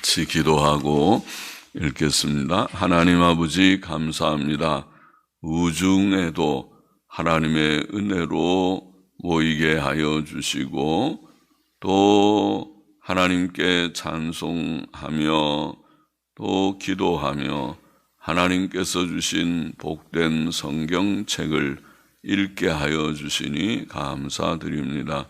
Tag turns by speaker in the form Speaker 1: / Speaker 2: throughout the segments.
Speaker 1: 같이 기도하고 읽겠습니다. 하나님 아버지 감사합니다. 우중에도 하나님의 은혜로 모이게 하여 주시고 또 하나님께 찬송하며 또 기도하며 하나님께서 주신 복된 성경책을 읽게 하여 주시니 감사드립니다.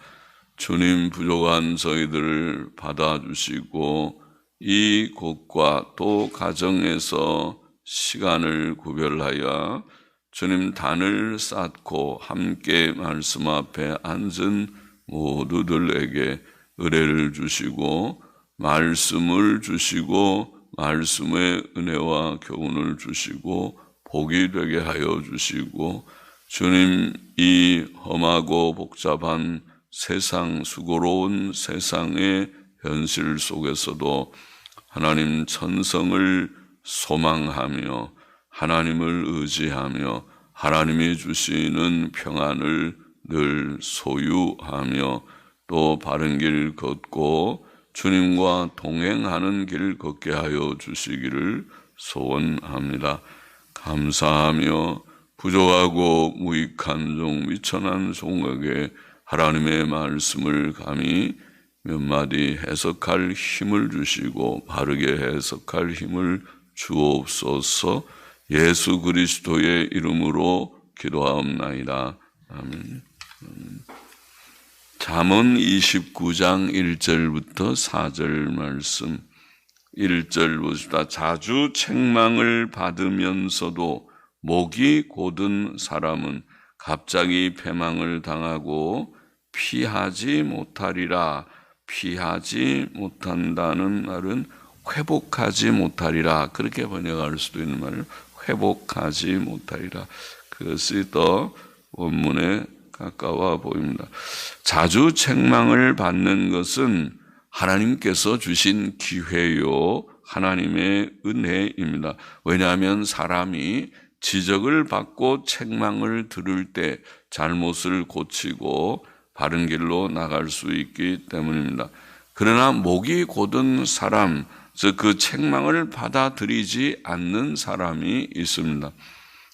Speaker 1: 주님, 부족한 저희들을 받아주시고 이 곳과 또 가정에서 시간을 구별하여 주님 단을 쌓고 함께 말씀 앞에 앉은 모두들에게 은혜를 주시고 말씀을 주시고 말씀의 은혜와 교훈을 주시고 복이 되게 하여 주시고 주님, 이 험하고 복잡한 세상, 수고로운 세상의 현실 속에서도 하나님 천성을 소망하며 하나님을 의지하며 하나님이 주시는 평안을 늘 소유하며 또 바른 길 걷고 주님과 동행하는 길 걷게 하여 주시기를 소원합니다. 감사하며 부족하고 무익한 종 미천한 종에게 하나님의 말씀을 감히 몇 마디 해석할 힘을 주시고 바르게 해석할 힘을 주옵소서. 예수 그리스도의 이름으로 기도하옵나이다. 아멘. 잠언 29장 1절부터 4절 말씀. 1절 보십시다. 자주 책망을 받으면서도 목이 곧은 사람은 갑자기 패망을 당하고 피하지 못하리라. 피하지 못한다는 말은 회복하지 못하리라. 그렇게 번역할 수도 있는 말을 회복하지 못하리라. 그것이 더 원문에 가까워 보입니다. 자주 책망을 받는 것은 하나님께서 주신 기회요, 하나님의 은혜입니다. 왜냐하면 사람이 지적을 받고 책망을 들을 때 잘못을 고치고 바른 길로 나갈 수 있기 때문입니다. 그러나 목이 곧은 사람, 즉 그 책망을 받아들이지 않는 사람이 있습니다.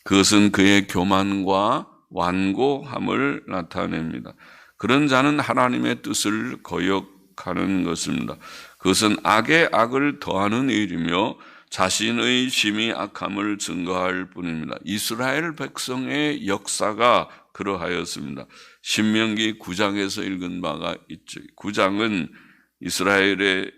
Speaker 1: 그것은 그의 교만과 완고함을 나타냅니다. 그런 자는 하나님의 뜻을 거역하는 것입니다. 그것은 악에 악을 더하는 일이며 자신의 심히 악함을 증거할 뿐입니다. 이스라엘 백성의 역사가 그러하였습니다. 신명기 9장에서 읽은 바가 있죠. 9장은 이스라엘의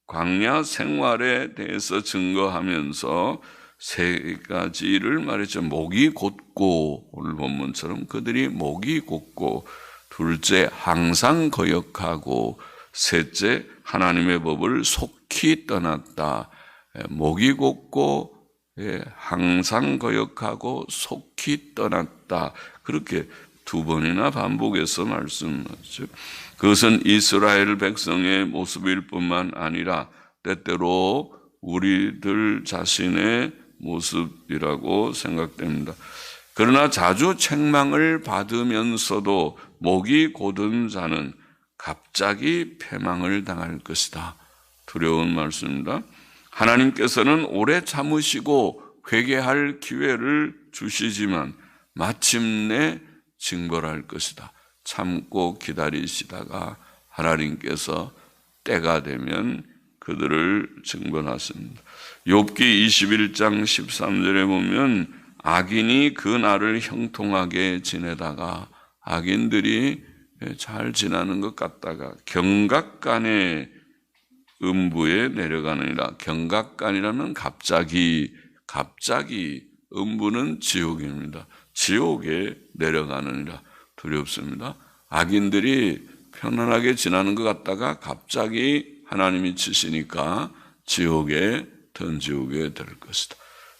Speaker 1: 광야 생활에 대해서 증거하면서 세 가지를 말했죠. 목이 곧고, 오늘 본문처럼 그들이 목이 곧고, 둘째 항상 거역하고, 셋째 하나님의 법을 속히 떠났다. 목이 곧고 항상 거역하고 속히 떠났다. 그렇게 두 번이나 반복해서 말씀하죠. 그것은 이스라엘 백성의 모습일 뿐만 아니라 때때로 우리들 자신의 모습이라고 생각됩니다. 그러나 자주 책망을 받으면서도 목이 곧은 자는 갑자기 패망을 당할 것이다. 두려운 말씀입니다. 하나님께서는 오래 참으시고 회개할 기회를 주시지만 마침내 징벌할 것이다. 참고 기다리시다가 하나님께서 때가 되면 그들을 징벌하십니다. 욥기 21장 13절에 보면 악인이 그 날을 형통하게 지내다가 악인들이 잘 지나는 것 같다가 경각간에 음부에 내려가느니라. 경각간이라면 갑자기, 음부는 지옥입니다. 지옥에 내려가느니라. 두렵습니다. 악인들이 편안하게 지나는 것 같다가 갑자기 하나님이 치시니까 지옥에 던지게 될 것이다.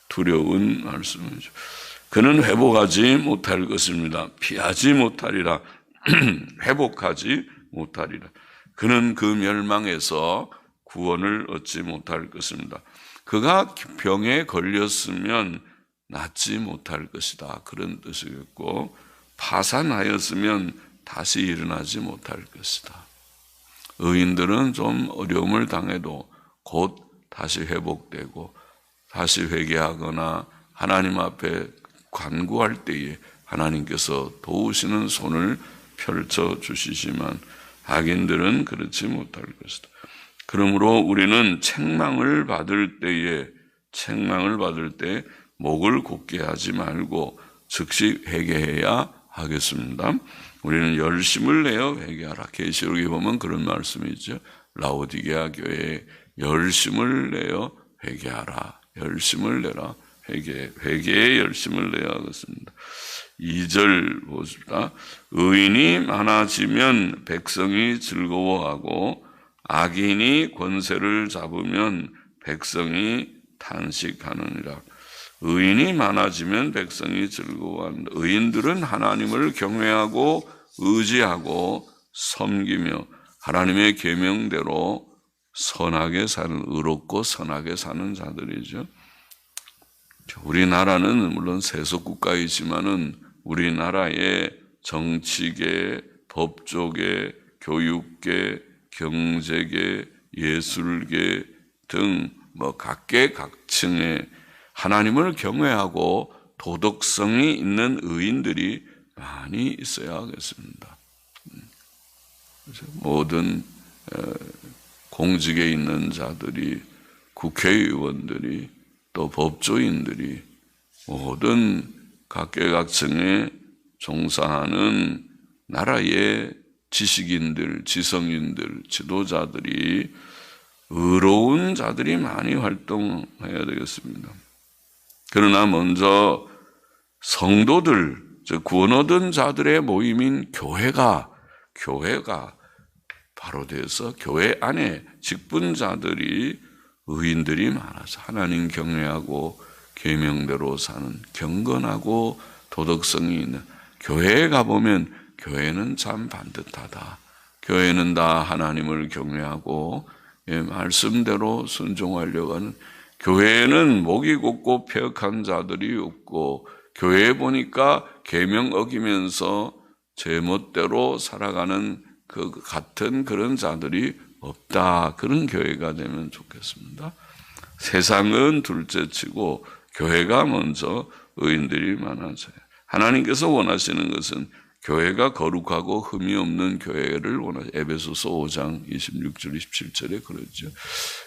Speaker 1: 두려운 말씀이죠. 그는 회복하지 못할 것입니다. 피하지 못하리라. 회복하지 못하리라. 그는 그 멸망에서 구원을 얻지 못할 것입니다. 그가 병에 걸렸으면 낫지 못할 것이다. 그런 뜻이겠고, 파산하였으면 다시 일어나지 못할 것이다. 의인들은 좀 어려움을 당해도 곧 다시 회복되고 다시 회개하거나 하나님 앞에 간구할 때에 하나님께서 도우시는 손을 펼쳐 주시지만 악인들은 그렇지 못할 것이다. 그러므로 우리는 책망을 받을 때 목을 곧게 하지 말고 즉시 회개해야 하겠습니다. 우리는 열심을 내어 회개하라. 계시록에 보면 그런 말씀이 있죠. 라오디게아 교회에 열심을 내어 회개하라. 열심을 내라. 회개에 열심을 내야 하겠습니다. 2절 보십시다. 의인이 많아지면 백성이 즐거워하고 악인이 권세를 잡으면 백성이 탄식하느니라. 의인이 많아지면 백성이 즐거워한다. 의인들은 하나님을 경외하고 의지하고 섬기며 하나님의 계명대로 선하게 사는, 의롭고 선하게 사는 자들이죠. 우리나라는 물론 세속국가이지만은 우리나라의 정치계, 법조계, 교육계, 경제계, 예술계 등 각계각층의 하나님을 경외하고 도덕성이 있는 의인들이 많이 있어야 하겠습니다. 모든 공직에 있는 자들이, 국회의원들이, 또 법조인들이, 모든 각계각층에 종사하는 나라의 지식인들, 지성인들, 지도자들이 의로운 자들이 많이 활동해야 되겠습니다. 그러나 먼저 성도들, 즉 구원 얻은 자들의 모임인 교회가 바로 돼서 교회 안에 직분자들이 의인들이 많아서 하나님 경외하고 계명대로 사는 경건하고 도덕성이 있는 교회에 가보면 교회는 참 반듯하다. 교회는 다 하나님을 경외하고 말씀대로 순종하려고 하는, 교회에는 목이 곧고 폐역한 자들이 없고 교회에 보니까 계명 어기면서 제멋대로 살아가는 그 같은 그런 자들이 없다. 그런 교회가 되면 좋겠습니다. 세상은 둘째치고 교회가 먼저 의인들이 많아져요. 하나님께서 원하시는 것은 교회가 거룩하고 흠이 없는 교회를 원하죠. 에베소서 5장 26절 27절에 그러죠.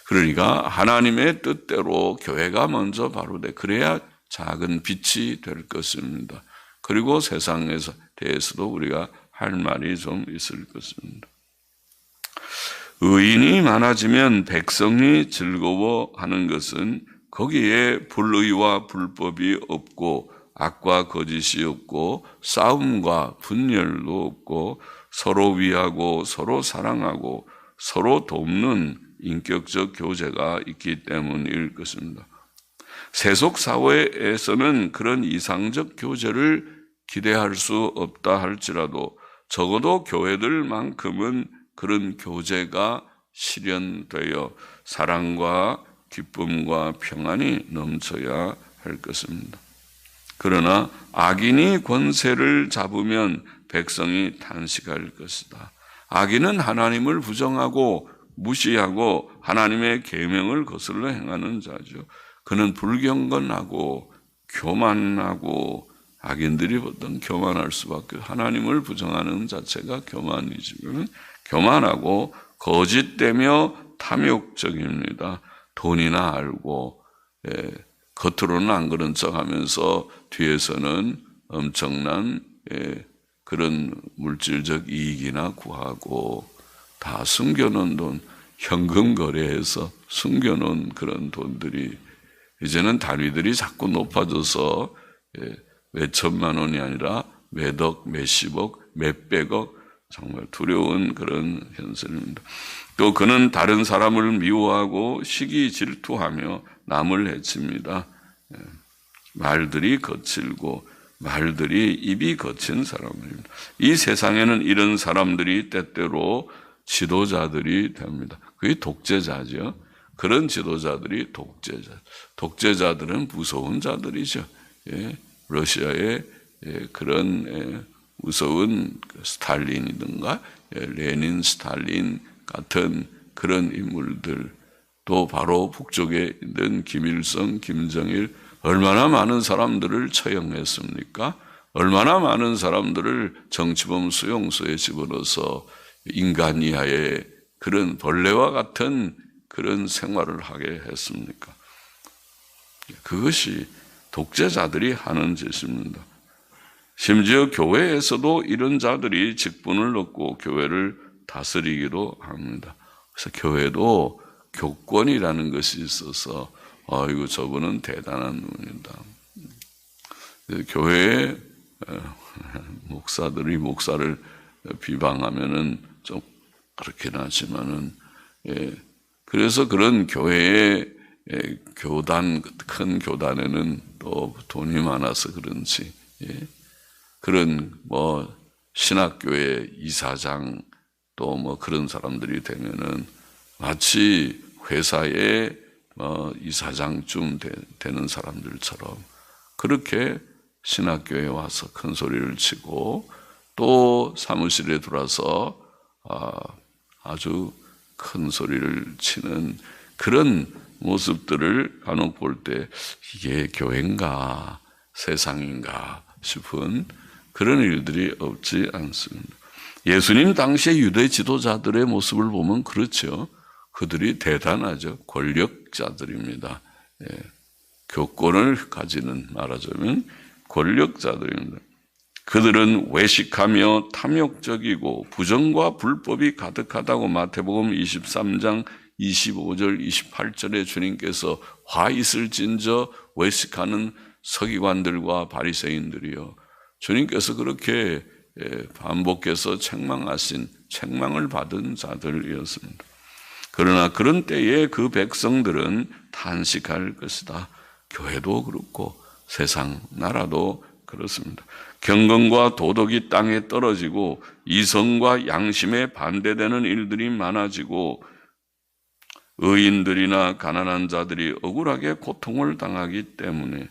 Speaker 1: 그러니까 하나님의 뜻대로 교회가 먼저 바로 돼. 그래야 작은 빛이 될 것입니다. 그리고 세상에 대해서도 우리가 할 말이 좀 있을 것입니다. 의인이 많아지면 백성이 즐거워하는 것은 거기에 불의와 불법이 없고 악과 거짓이 없고 싸움과 분열도 없고 서로 위하고 서로 사랑하고 서로 돕는 인격적 교제가 있기 때문일 것입니다. 세속 사회에서는 그런 이상적 교제를 기대할 수 없다 할지라도 적어도 교회들만큼은 그런 교제가 실현되어 사랑과 기쁨과 평안이 넘쳐야 할 것입니다. 그러나 악인이 권세를 잡으면 백성이 탄식할 것이다. 악인은 하나님을 부정하고 무시하고 하나님의 계명을 거슬러 행하는 자죠. 그는 불경건하고 교만하고, 악인들이 보통 교만할 수밖에, 하나님을 부정하는 자체가 교만이지만 교만하고 거짓되며 탐욕적입니다. 돈이나 알고 겉으로는 안 그런 척하면서 뒤에서는 엄청난 그런 물질적 이익이나 구하고, 다 숨겨놓은 돈, 현금 거래해서 숨겨놓은 그런 돈들이 이제는 단위들이 자꾸 높아져서 몇 천만 원이 아니라 몇 억, 몇십억, 몇백억, 정말 두려운 그런 현실입니다. 또 그는 다른 사람을 미워하고 시기 질투하며 남을 해칩니다. 말들이 거칠고 말들이 입이 거친 사람입니다. 이 세상에는 이런 사람들이 때때로 지도자들이 됩니다. 그게 독재자죠. 그런 지도자들이 독재자들은 무서운 자들이죠. 러시아의 그런 무서운 스탈린이든가 레닌, 스탈린 같은 그런 인물들, 또 바로 북쪽에 있는 김일성, 김정일 얼마나 많은 사람들을 처형했습니까? 얼마나 많은 사람들을 정치범 수용소에 집어넣어서 인간 이하의 그런 벌레와 같은 그런 생활을 하게 했습니까? 그것이 독재자들이 하는 짓입니다. 심지어 교회에서도 이런 자들이 직분을 얻고 교회를 다스리기도 합니다. 그래서 교회도 교권이라는 것이 있어서 이거 저분은 대단한 분이다. 교회의 목사들이 목사를 비방하면은 좀 그렇긴 하지만은 그래서 그런 교회의 교단, 큰 교단에는 또 돈이 많아서 그런지 그런 신학교의 이사장 또 그런 사람들이 되면은 마치 회사의 이사장쯤 되는 사람들처럼 그렇게 신학교에 와서 큰 소리를 치고 또 사무실에 들어와서 아주 큰 소리를 치는 그런 모습들을 간혹 볼 때 이게 교회인가 세상인가 싶은 그런 일들이 없지 않습니다. 예수님 당시의 유대 지도자들의 모습을 보면 그렇죠. 그들이 대단하죠. 권력자들입니다. 교권을 가지는 말하자면 권력자들입니다. 그들은 외식하며 탐욕적이고 부정과 불법이 가득하다고 마태복음 23장 25절 28절에 주님께서 화 있을 진저 외식하는 서기관들과 바리새인들이요. 주님께서 그렇게 반복해서 책망을 받은 자들이었습니다. 그러나 그런 때에 그 백성들은 탄식할 것이다. 교회도 그렇고 세상 나라도 그렇습니다. 경건과 도덕이 땅에 떨어지고 이성과 양심에 반대되는 일들이 많아지고 의인들이나 가난한 자들이 억울하게 고통을 당하기 때문에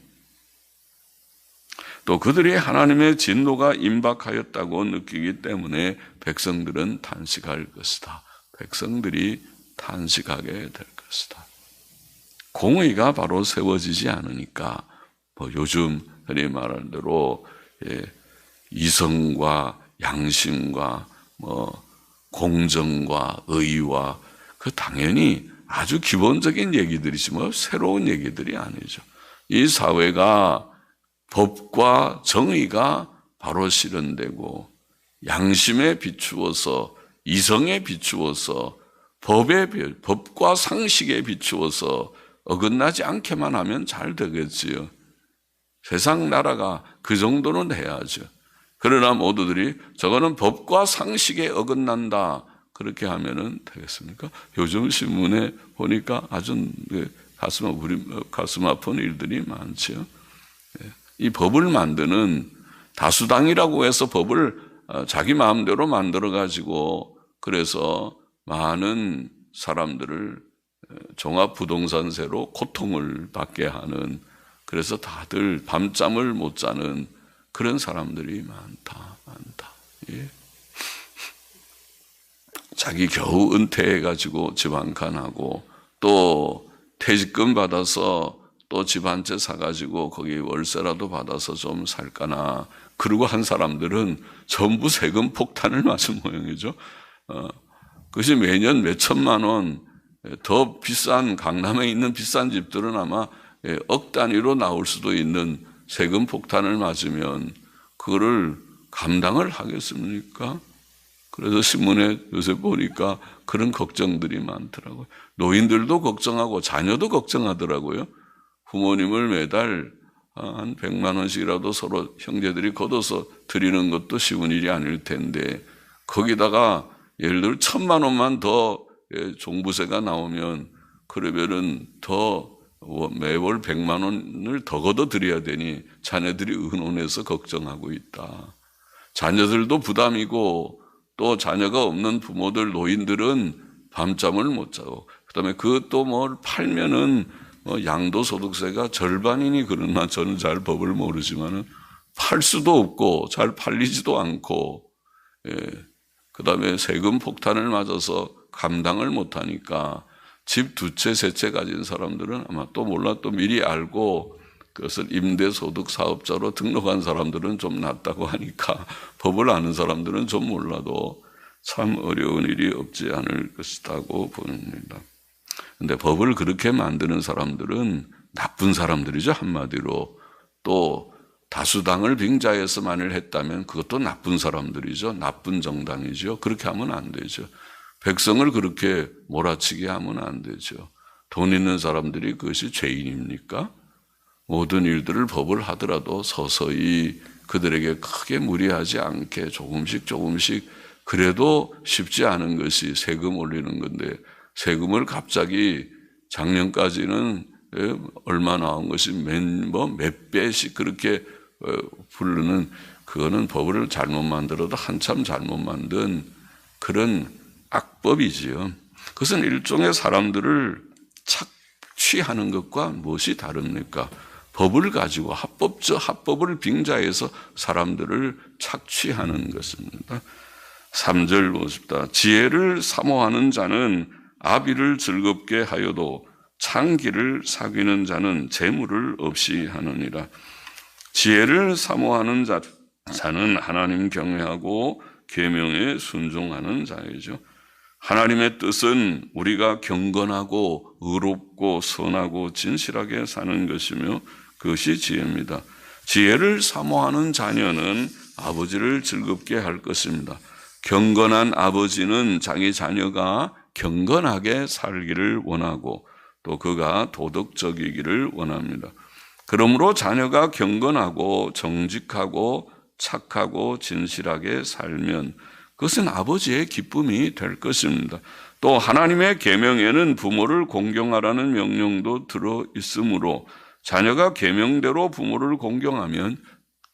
Speaker 1: 또 그들이 하나님의 진노가 임박하였다고 느끼기 때문에 백성들은 탄식할 것이다. 백성들이 탄식하게 될 것이다. 공의가 바로 세워지지 않으니까 요즘 흔히 말하는 대로 이성과 양심과 공정과 의와 그 당연히 아주 기본적인 얘기들이지 새로운 얘기들이 아니죠. 이 사회가 법과 정의가 바로 실현되고 양심에 비추어서 이성에 비추어서 법과 상식에 비추어서 어긋나지 않게만 하면 잘 되겠지요. 세상 나라가 그 정도는 해야죠. 그러나 모두들이 저거는 법과 상식에 어긋난다. 그렇게 하면은 되겠습니까? 요즘 신문에 보니까 아주 가슴 아픈 일들이 많죠. 이 법을 만드는 다수당이라고 해서 법을 자기 마음대로 만들어가지고 그래서 많은 사람들을 종합부동산세로 고통을 받게 하는 그래서 다들 밤잠을 못 자는 그런 사람들이 많다. 예. 자기 겨우 은퇴해가지고 집 한 칸 하고 또 퇴직금 받아서 또 집 한 채 사가지고 거기 월세라도 받아서 좀 살까나 그러고 한 사람들은 전부 세금 폭탄을 맞은 모양이죠. 그것이 매년 몇 천만 원 더 비싼 강남에 있는 비싼 집들은 아마 억 단위로 나올 수도 있는 세금 폭탄을 맞으면 그거를 감당을 하겠습니까? 그래서 신문에 요새 보니까 그런 걱정들이 많더라고요. 노인들도 걱정하고 자녀도 걱정하더라고요. 부모님을 매달 한 100만 원씩이라도 서로 형제들이 걷어서 드리는 것도 쉬운 일이 아닐 텐데 거기다가 예를 들어 1,000만 원만 더 종부세가 나오면 그러면은 더 매월 100만 원을 더 걷어드려야 되니 자녀들이 의논해서 걱정하고 있다. 자녀들도 부담이고 또 자녀가 없는 부모들 노인들은 밤잠을 못 자고 그다음에 그것도 뭘 팔면은 양도소득세가 절반이니 그러나 저는 잘 법을 모르지만은 팔 수도 없고 잘 팔리지도 않고 그다음에 세금 폭탄을 맞아서 감당을 못 하니까 집 2채, 3채 가진 사람들은 아마 또 몰라 또 미리 알고 그것을 임대소득 사업자로 등록한 사람들은 좀 낫다고 하니까 법을 아는 사람들은 좀 몰라도 참 어려운 일이 없지 않을 것이라고 봅니다. 근데 법을 그렇게 만드는 사람들은 나쁜 사람들이죠, 한마디로. 또 다수당을 빙자해서만을 했다면 그것도 나쁜 사람들이죠. 나쁜 정당이죠. 그렇게 하면 안 되죠. 백성을 그렇게 몰아치게 하면 안 되죠. 돈 있는 사람들이 그것이 죄인입니까? 모든 일들을 법을 하더라도 서서히 그들에게 크게 무리하지 않게 조금씩 그래도 쉽지 않은 것이 세금 올리는 건데 세금을 갑자기 작년까지는 얼마 나온 것이 몇 배씩 그렇게 부르는 그거는 법을 잘못 만들어도 한참 잘못 만든 그런 악법이지요. 그것은 일종의 사람들을 착취하는 것과 무엇이 다릅니까? 법을 가지고 합법을 빙자해서 사람들을 착취하는 것입니다. 3절 보십시다. 지혜를 사모하는 자는 아비를 즐겁게 하여도 창기를 사귀는 자는 재물을 없이 하느니라. 지혜를 사모하는 자는 하나님 경외하고 계명에 순종하는 자이죠. 하나님의 뜻은 우리가 경건하고 의롭고 선하고 진실하게 사는 것이며 그것이 지혜입니다. 지혜를 사모하는 자녀는 아버지를 즐겁게 할 것입니다. 경건한 아버지는 자기 자녀가 경건하게 살기를 원하고 또 그가 도덕적이기를 원합니다. 그러므로 자녀가 경건하고 정직하고 착하고 진실하게 살면 그것은 아버지의 기쁨이 될 것입니다. 또 하나님의 계명에는 부모를 공경하라는 명령도 들어 있으므로 자녀가 계명대로 부모를 공경하면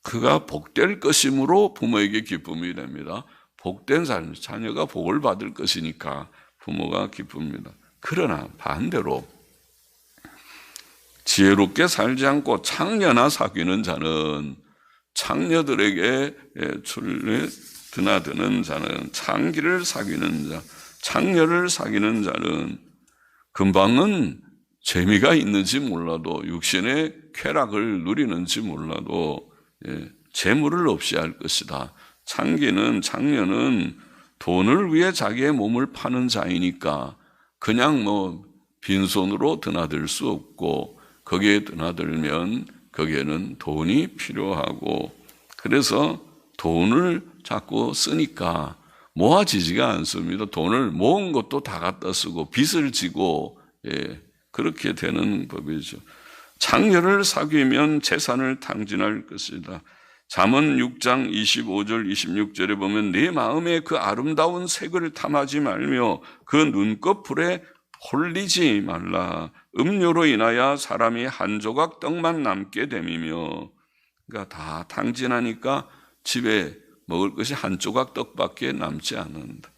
Speaker 1: 그가 복될 것이므로 부모에게 기쁨이 됩니다. 복된 삶, 자녀가 복을 받을 것이니까 부모가 기쁩니다. 그러나 반대로 지혜롭게 살지 않고 창녀나 사귀는 자는 창녀들에게 드나드는 자는 창기를 사귀는 자, 창녀를 사귀는 자는 금방은 재미가 있는지 몰라도 육신의 쾌락을 누리는지 몰라도 재물을 없이 할 것이다. 창녀는 돈을 위해 자기의 몸을 파는 자이니까 그냥 빈손으로 드나들 수 없고 거기에 드나들면 거기에는 돈이 필요하고 그래서 돈을 자꾸 쓰니까 모아지지가 않습니다. 돈을 모은 것도 다 갖다 쓰고 빚을 지고 그렇게 되는 법이죠. 창녀를 사귀면 재산을 탕진할 것이다. 잠언 6장 25절 26절에 보면 내 마음에 그 아름다운 색을 탐하지 말며 그 눈꺼풀에 홀리지 말라. 음료로 인하여 사람이 한 조각 떡만 남게 됨이며 그러니까 다 탕진하니까 집에 먹을 것이 한 조각 떡밖에 남지 않는다.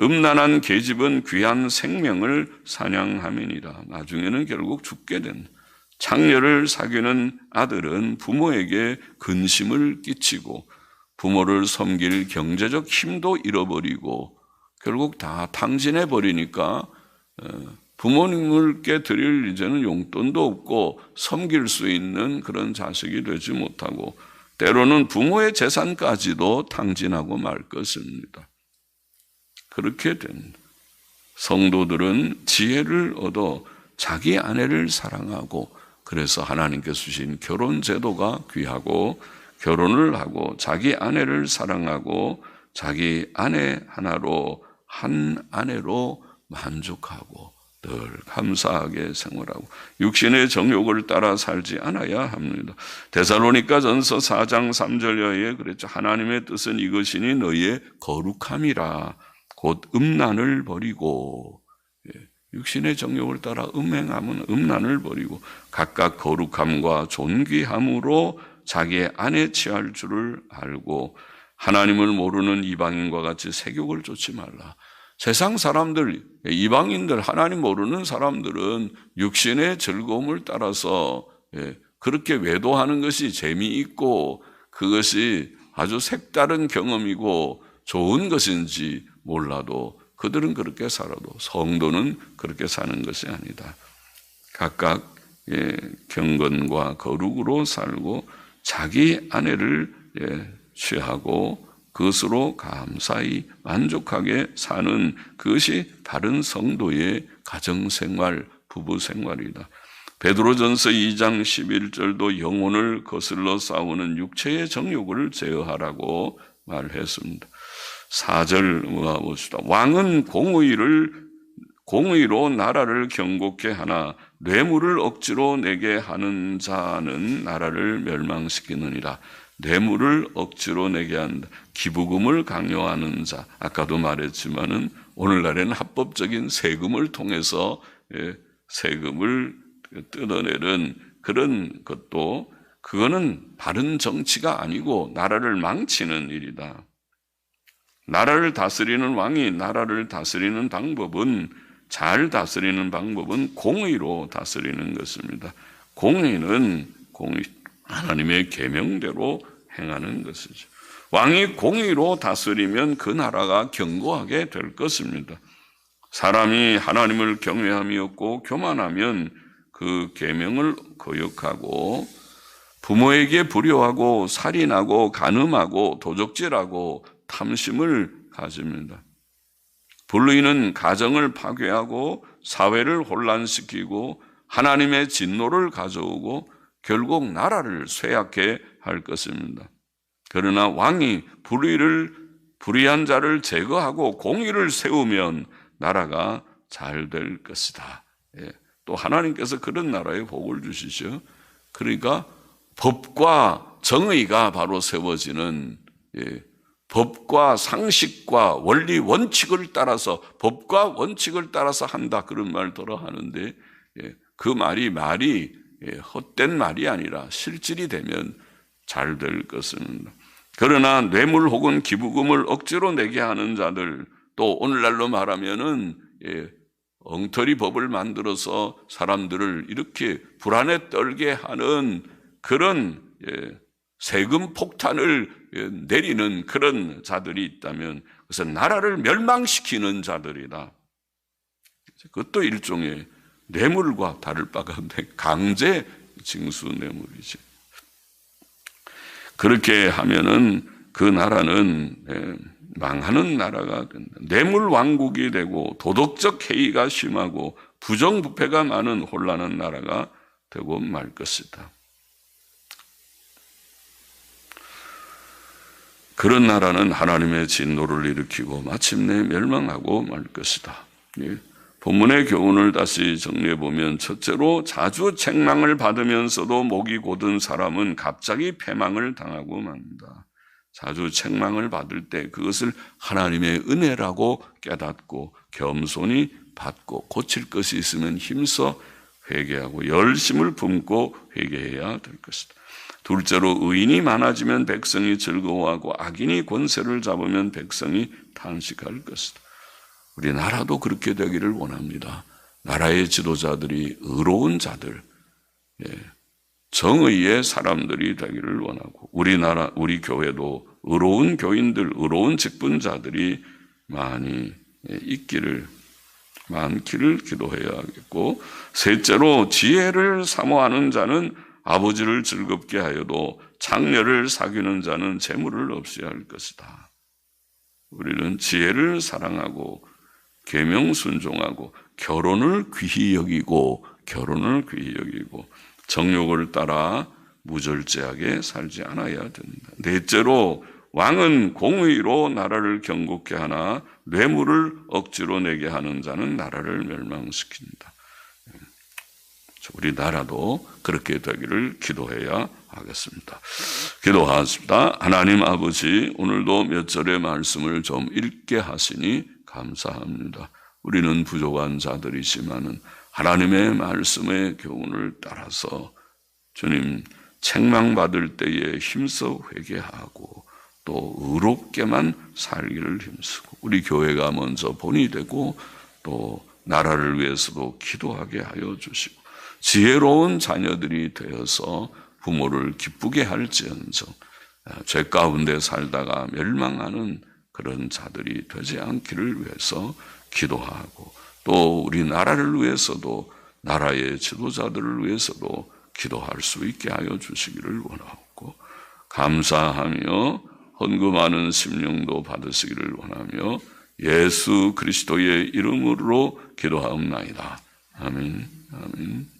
Speaker 1: 음란한 계집은 귀한 생명을 사냥함이니라. 나중에는 결국 죽게 된다. 창녀를 사귀는 아들은 부모에게 근심을 끼치고 부모를 섬길 경제적 힘도 잃어버리고 결국 다 탕진해 버리니까 부모님께 드릴 이제는 용돈도 없고 섬길 수 있는 그런 자식이 되지 못하고 때로는 부모의 재산까지도 탕진하고 말 것입니다. 그렇게 됩니다. 성도들은 지혜를 얻어 자기 아내를 사랑하고 그래서 하나님께서 주신 결혼 제도가 귀하고 결혼을 하고 자기 아내를 사랑하고 자기 아내 하나로 한 아내로 만족하고 늘 감사하게 생활하고 육신의 정욕을 따라 살지 않아야 합니다. 데살로니가전서 4장 3절여에 그랬죠. 하나님의 뜻은 이것이니 너희의 거룩함이라 곧 음란을 버리고 육신의 정욕을 따라 음행하면 음란을 버리고 각각 거룩함과 존귀함으로 자기의 아내 취할 줄을 알고 하나님을 모르는 이방인과 같이 세욕을 쫓지 말라. 세상 사람들, 이방인들, 하나님 모르는 사람들은 육신의 즐거움을 따라서 그렇게 외도하는 것이 재미있고 그것이 아주 색다른 경험이고 좋은 것인지 몰라도 그들은 그렇게 살아도 성도는 그렇게 사는 것이 아니다. 각각 경건과 거룩으로 살고 자기 아내를 취하고 그것으로 감사히 만족하게 사는 그것이 바른 성도의 가정생활, 부부생활이다. 베드로전서 2장 11절도 영혼을 거슬러 싸우는 육체의 정욕을 제어하라고 말했습니다. 4절 봅시다. 왕은 공의로 나라를 경고케 하나 뇌물을 억지로 내게 하는 자는 나라를 멸망시키느니라. 뇌물을 억지로 내게 한다. 기부금을 강요하는 자. 아까도 말했지만은 오늘날에는 합법적인 세금을 통해서 세금을 뜯어내는 그런 것도 그거는 바른 정치가 아니고 나라를 망치는 일이다. 나라를 다스리는 왕이 나라를 다스리는 방법은 잘 다스리는 방법은 공의로 다스리는 것입니다. 공의는 하나님의 계명대로 행하는 것이죠. 왕이 공의로 다스리면 그 나라가 견고하게 될 것입니다. 사람이 하나님을 경외함이 없고 교만하면 그 계명을 거역하고 부모에게 불효하고 살인하고 간음하고 도적질하고 탐심을 가집니다. 불의는 가정을 파괴하고 사회를 혼란시키고 하나님의 진노를 가져오고 결국 나라를 쇠약해 할 것입니다. 그러나 왕이 불의한 자를 제거하고 공의를 세우면 나라가 잘 될 것이다. 또 하나님께서 그런 나라에 복을 주시죠. 그러니까 법과 정의가 바로 세워지는 법과 상식과 원리 원칙을 따라서 법과 원칙을 따라서 한다 그런 말 들어 하는데 그 말이 헛된 말이 아니라 실질이 되면 잘 될 것입니다. 그러나 뇌물 혹은 기부금을 억지로 내게 하는 자들 또 오늘날로 말하면은 엉터리 법을 만들어서 사람들을 이렇게 불안에 떨게 하는 그런 세금 폭탄을 내리는 그런 자들이 있다면 그것은 나라를 멸망시키는 자들이다. 그것도 일종의 뇌물과 다를 바가 없는데 강제 징수 뇌물이지. 그렇게 하면은 그 나라는 망하는 나라가 된다. 뇌물 왕국이 되고 도덕적 해이가 심하고 부정부패가 많은 혼란한 나라가 되고 말 것이다. 그런 나라는 하나님의 진노를 일으키고 마침내 멸망하고 말 것이다. 본문의 교훈을 다시 정리해 보면 첫째로 자주 책망을 받으면서도 목이 곧은 사람은 갑자기 패망을 당하고 맙니다. 자주 책망을 받을 때 그것을 하나님의 은혜라고 깨닫고 겸손히 받고 고칠 것이 있으면 힘써 회개하고 열심을 품고 회개해야 될 것이다. 둘째로 의인이 많아지면 백성이 즐거워하고 악인이 권세를 잡으면 백성이 탄식할 것이다. 우리나라도 그렇게 되기를 원합니다. 나라의 지도자들이 의로운 자들, 정의의 사람들이 되기를 원하고 우리 교회도 의로운 교인들, 의로운 직분자들이 많기를 기도해야겠고 셋째로 지혜를 사모하는 자는 아버지를 즐겁게 하여도 장녀를 사귀는 자는 재물을 없이 할 것이다. 우리는 지혜를 사랑하고 계명 순종하고 결혼을 귀히 여기고 정욕을 따라 무절제하게 살지 않아야 된다. 넷째로 왕은 공의로 나라를 경고케 하나 뇌물을 억지로 내게 하는 자는 나라를 멸망시킨다. 우리 나라도 그렇게 되기를 기도해야 하겠습니다. 기도하겠습니다. 하나님 아버지, 오늘도 몇 절의 말씀을 좀 읽게 하시니 감사합니다. 우리는 부족한 자들이지만은 하나님의 말씀의 교훈을 따라서 주님 책망받을 때에 힘써 회개하고 또 의롭게만 살기를 힘쓰고 우리 교회가 먼저 본이 되고 또 나라를 위해서도 기도하게 하여 주시고 지혜로운 자녀들이 되어서 부모를 기쁘게 할지언정 죄 가운데 살다가 멸망하는 그런 자들이 되지 않기를 위해서 기도하고 또 우리나라를 위해서도 나라의 지도자들을 위해서도 기도할 수 있게 하여 주시기를 원하고 감사하며 헌금하는 심령도 받으시기를 원하며 예수 그리스도의 이름으로 기도하옵나이다. 아멘. 아멘.